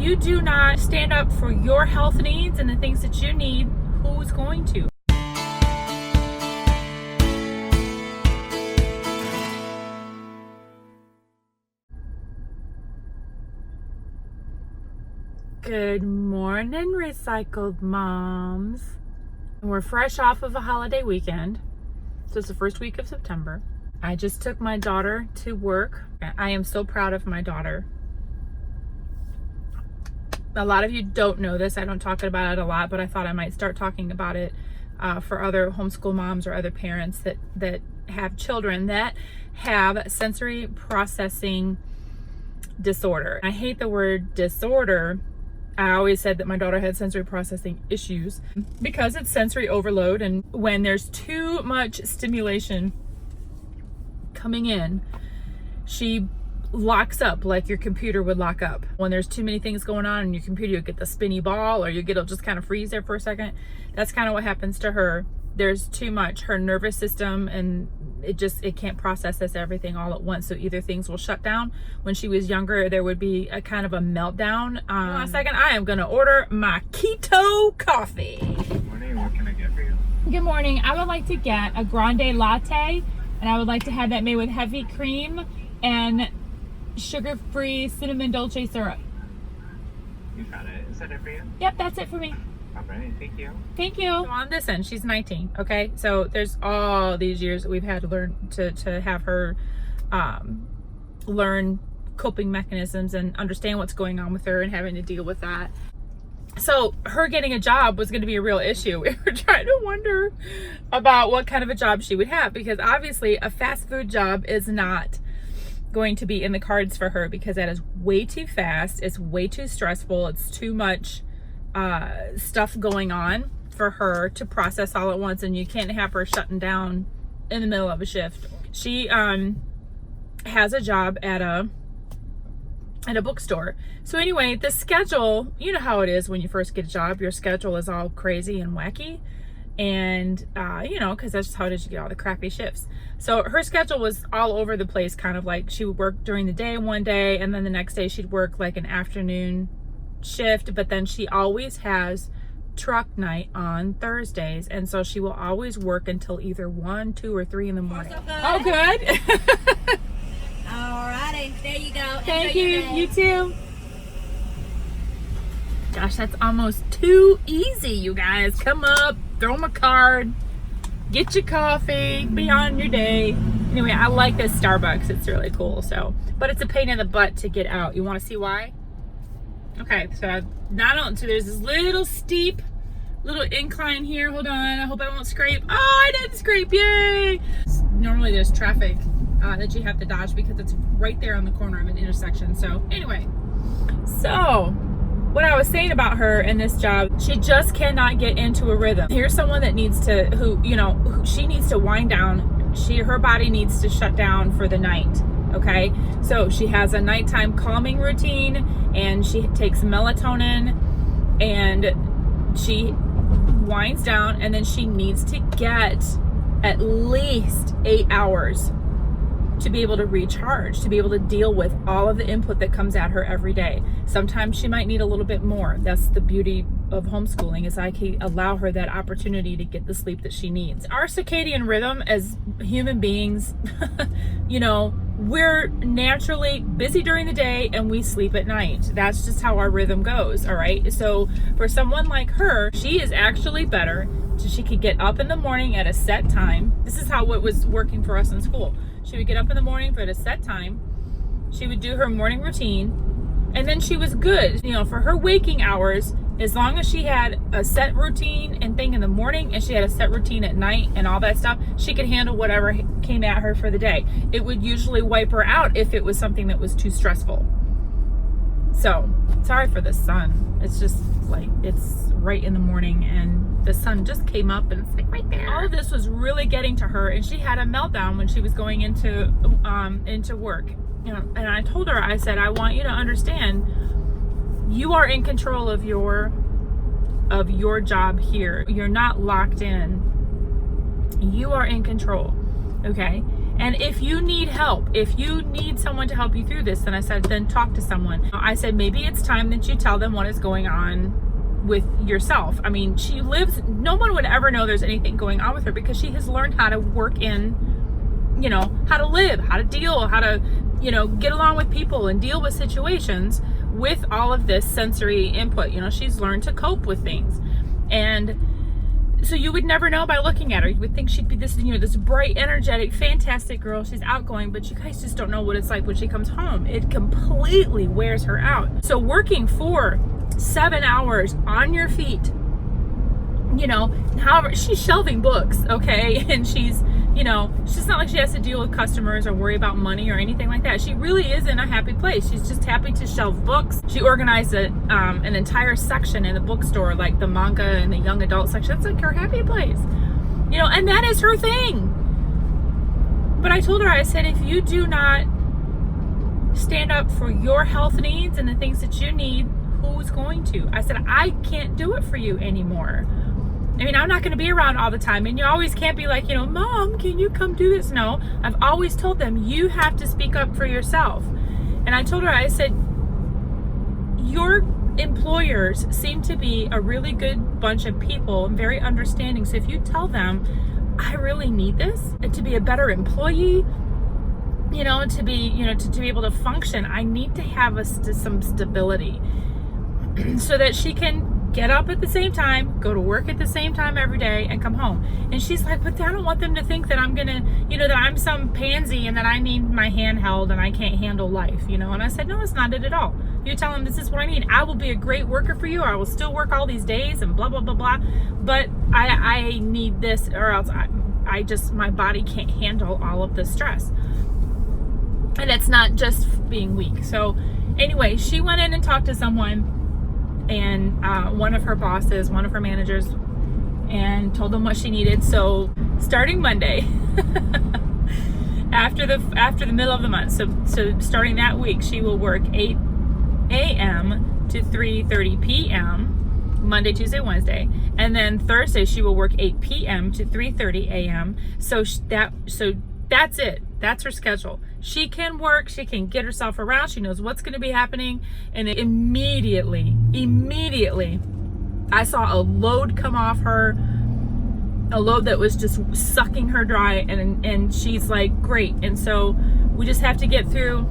you do not stand up for your health needs and the things that you need, who's going to? Good morning, recycled moms. We're fresh off of a holiday weekend. So it's the first week of September. I just took my daughter to work. I am so proud of my daughter. A lot of you don't know this. I don't talk about it a lot, but I thought I might start talking about it for other homeschool moms or other parents that have children that have sensory processing disorder. I hate the word disorder. I always said that my daughter had sensory processing issues because it's sensory overload, and when there's too much stimulation coming in, she locks up like your computer would lock up. When there's too many things going on in your computer, you'll get the spinny ball, or it'll just kind of freeze there for a second. That's kind of what happens to her. There's too much. Her nervous system, and it can't process everything all at once. So either things will shut down. When she was younger, there would be a kind of a meltdown. One second, I am gonna order my keto coffee. Good morning, what can I get for you? Good morning. I would like to get a grande latte, and I would like to have that made with heavy cream and sugar-free cinnamon dolce syrup. You got it. Is that it for you? Yep, that's it for me. All right, thank you. Thank you. So on this end, she's 19, okay? So there's all these years that we've had to learn to have her learn coping mechanisms and understand what's going on with her and having to deal with that. So her getting a job was going to be a real issue. We were trying to wonder about what kind of a job she would have, because obviously a fast food job is not going to be in the cards for her, because that is way too fast. It's way too stressful. It's too much stuff going on for her to process all at once, and you can't have her shutting down in the middle of a shift. She has a job at a bookstore. So anyway, the schedule, you know how it is when you first get a job, your schedule is all crazy and wacky, and because that's just how it is. You get all the crappy shifts. So her schedule was all over the place, kind of like she would work during the day one day, and then the next day she'd work like an afternoon shift. But then she always has truck night on Thursdays, and so she will always work until either 1, 2, or 3 in the morning. Oh, good. Alrighty, there you go. Thank you. You too. Gosh, that's almost too easy, you guys. Come up, throw them a card, get your coffee, be on your day. Anyway, I like this Starbucks. It's really cool. But it's a pain in the butt to get out. You want to see why? Okay, so there's this little steep, little incline here. Hold on, I hope I won't scrape. Oh, I didn't scrape, yay! Normally there's traffic that you have to dodge because it's right there on the corner of an intersection. So anyway, what I was saying about her in this job, she just cannot get into a rhythm. Here's someone that she needs to wind down. Her body needs to shut down for the night. Okay, so she has a nighttime calming routine, and she takes melatonin, and she winds down, and then she needs to get at least 8 hours to be able to recharge, to be able to deal with all of the input that comes at her every day. Sometimes she might need a little bit more. That's the beauty of homeschooling, is I can allow her that opportunity to get the sleep that she needs. Our circadian rhythm as human beings, we're naturally busy during the day and we sleep at night. That's just how our rhythm goes, all right? So for someone like her, she is actually better. So she could get up in the morning at a set time. This is how it was working for us in school. She would get up in the morning at a set time. She would do her morning routine, and then she was good. For her waking hours, as long as she had a set routine and thing in the morning, and she had a set routine at night and all that stuff, she could handle whatever came at her for the day. It would usually wipe her out if it was something that was too stressful. So, sorry for the sun. It's just like, it's right in the morning, and the sun just came up, and it's like right there. All of this was really getting to her, and she had a meltdown when she was going into work. And I told her, I said, I want you to understand, you are in control of your job here. You're not locked in. You are in control, okay? And if you need help, if you need someone to help you through this, then I said, then talk to someone. I said, maybe it's time that you tell them what is going on with yourself. I mean, she lives, no one would ever know there's anything going on with her because she has learned how to work in, you know, how to live, how to deal, how to, you know, get along with people and deal with situations with all of this sensory input. You know, she's learned to cope with things. And so you would never know by looking at her. You would think she'd be this, you know, this bright, energetic, fantastic girl. She's outgoing, but you guys just don't know what it's like when she comes home. It completely wears her out. So working for 7 hours on your feet, you know, however, she's shelving books, okay? And she's, you know, she's not like she has to deal with customers or worry about money or anything like that. She really is in a happy place. She's just happy to shelve books. She organized an entire section in the bookstore, like the manga and the young adult section. That's like her happy place, you know, and that is her thing. But I told her, I said, if you do not stand up for your health needs and the things that you need, who's going to? I said, I can't do it for you anymore. I mean, I'm not going to be around all the time, and you always can't be like, you know, Mom, can you come do this? No, I've always told them, you have to speak up for yourself. And I told her, I said, your employers seem to be a really good bunch of people and very understanding. So if you tell them, I really need this, and to be a better employee, you know, to be, you know, to be able to function, I need to have some stability so that she can get up at the same time, go to work at the same time every day, and come home. And she's like, but I don't want them to think that I'm gonna, you know, that I'm some pansy and that I need my hand held and I can't handle life, you know. And I said, no, it's not it at all. You tell them this is what I need. I will be a great worker for you. I will still work all these days and blah, blah, blah, blah. But I need this, or else I just, my body can't handle all of the stress. And it's not just being weak. So anyway, she went in and talked to someone, and one of her bosses, one of her managers, and told them what she needed. So starting Monday, after the middle of the month, so starting that week, she will work 8 a.m. to 3:30 p.m. Monday, Tuesday, Wednesday, and then Thursday she will work 8 p.m. to 3:30 a.m. So that's it. That's her schedule. She can work, she can get herself around, she knows what's going to be happening. And immediately, I saw a load come off her, a load that was just sucking her dry. And she's like, great. And so we just have to get through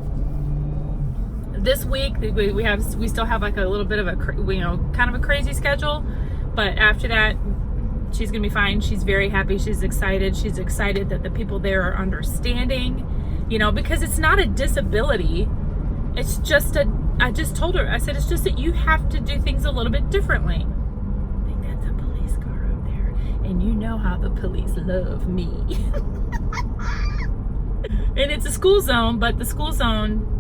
this week. We still have like a little bit of a, you know, kind of a crazy schedule. But after that, she's going to be fine. She's very happy. She's excited. She's excited that the people there are understanding, you know, because it's not a disability. It's just I just told her, I said, it's just that you have to do things a little bit differently. I think that's a police car up there. And you know how the police love me. And it's a school zone, but the school zone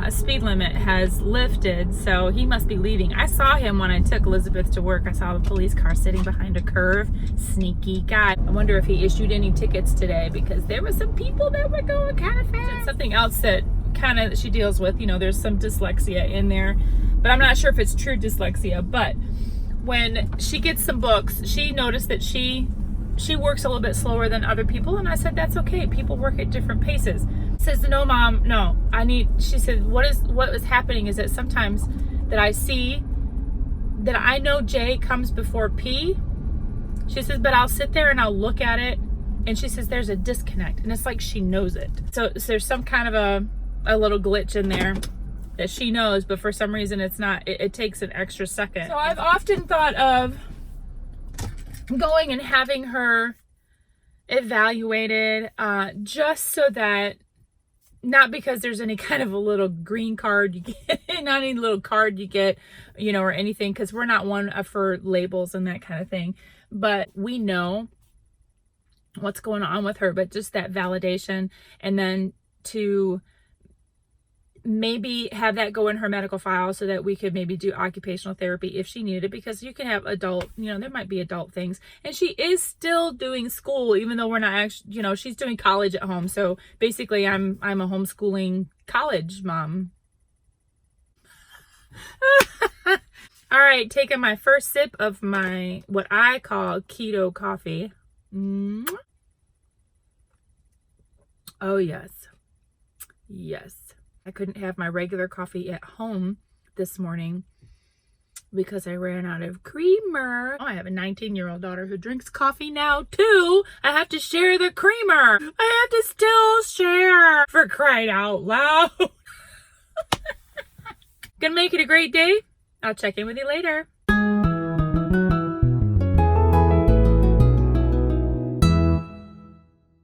speed limit has lifted, so he must be leaving. I saw him when I took Elizabeth to work. I saw the police car sitting behind a curve. Sneaky guy. I wonder if he issued any tickets today, because there were some people that were going kind of fast. Something else that kind of she deals with, you know, there's some dyslexia in there, but I'm not sure if it's true dyslexia. But when she gets some books, she noticed that she works a little bit slower than other people, and I said, that's okay. People work at different paces. Says, no, Mom, no, she said, what is happening is that sometimes that I see that I know J comes before P. She says, but I'll sit there and I'll look at it, and she says there's a disconnect, and it's like she knows it. So there's some kind of a little glitch in there that she knows, but for some reason it's not. It takes an extra second. So I've often thought of going and having her evaluated, just so that, not because there's any kind of a little green card you get, not any little card you get, you know, or anything, because we're not one for labels and that kind of thing, but we know what's going on with her. But just that validation, and then to maybe have that go in her medical file so that we could maybe do occupational therapy if she needed it, because you can have adult, you know, there might be adult things. And she is still doing school, even though we're not actually, you know, she's doing college at home. So basically I'm a homeschooling college mom. All right, taking my first sip of my, what I call keto coffee. Oh, yes. Yes. I couldn't have my regular coffee at home this morning because I ran out of creamer. Oh, I have a 19-year-old daughter who drinks coffee now too. I have to share the creamer. I have to still share, for crying out loud. Gonna make it a great day. I'll check in with you later.